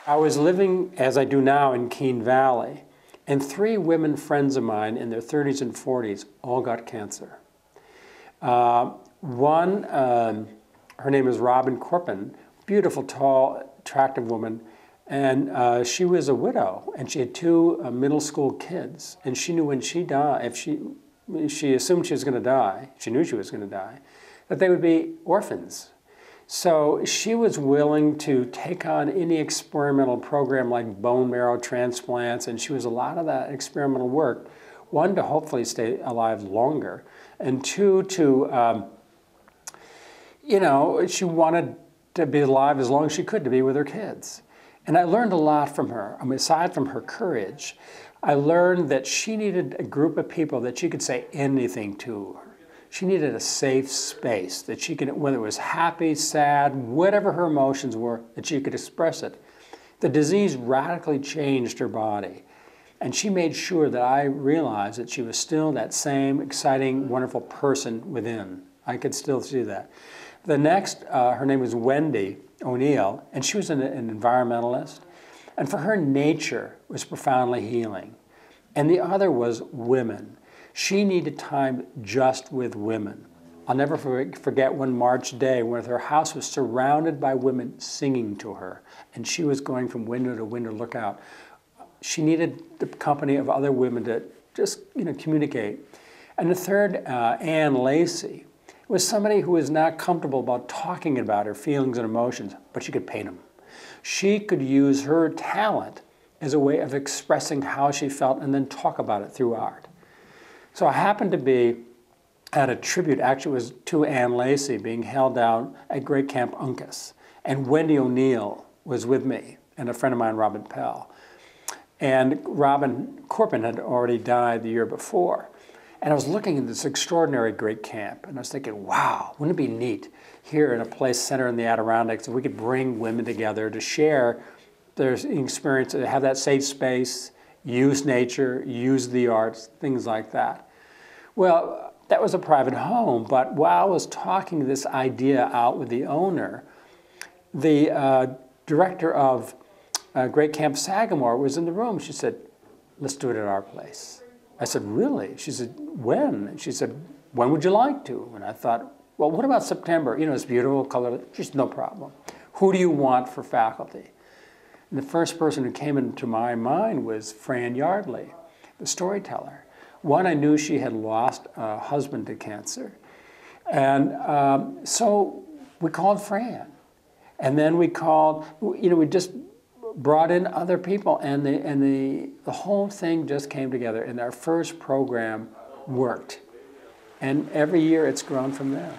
I was living, as I do now, in Keene Valley, and three women friends of mine in their 30s and 40s all got cancer. One, her name is Robin Corpin, beautiful, tall, attractive woman, and she was a widow, and she had two middle school kids, and she knew when she died, if she assumed she was going to die, she knew she was going to die, that they would be orphans. So she was willing to take on any experimental program like bone marrow transplants, and she was a lot of that experimental work. One, to hopefully stay alive longer, and two, to, she wanted to be alive as long as she could, to be with her kids. And I learned a lot from her. I mean, aside from her courage, I learned that she needed a group of people that she could say anything to. She needed a safe space that she could, whether it was happy, sad, whatever her emotions were, that she could express it. The disease radically changed her body. And she made sure that I realized that she was still that same exciting, wonderful person within. I could still see that. The next, her name was Wendy O'Neill, and she was an environmentalist. And for her, nature was profoundly healing. And the other was women. She needed time just with women. I'll never forget one March day when her house was surrounded by women singing to her, and she was going from window to window, look out. She needed the company of other women to just communicate. And the third, Ann Lacey, was somebody who was not comfortable about talking about her feelings and emotions, but she could paint them. She could use her talent as a way of expressing how she felt and then talk about it through art. So I happened to be at a tribute, actually it was to Ann Lacey, being held down at Great Camp Uncas. And Wendy O'Neill was with me, and a friend of mine, Robin Pell. And Robin Corpin had already died the year before. And I was looking at this extraordinary great camp, and I was thinking, wow, wouldn't it be neat here in a place center in the Adirondacks if we could bring women together to share their experience, to have that safe space, use nature, use the arts, things like that. Well, that was a private home, but while I was talking this idea out with the owner, the director of Great Camp Sagamore was in the room. She said, let's do it at our place. I said, really? She said, when? And she said, when would you like to? And I thought, well, what about September? It's beautiful color. She said, no problem. Who do you want for faculty? And the first person who came into my mind was Fran Yardley, the storyteller. One, I knew she had lost a husband to cancer. And so we called Fran. And then we called, we just brought in other people, and the whole thing just came together, and our first program worked. And every year it's grown from there.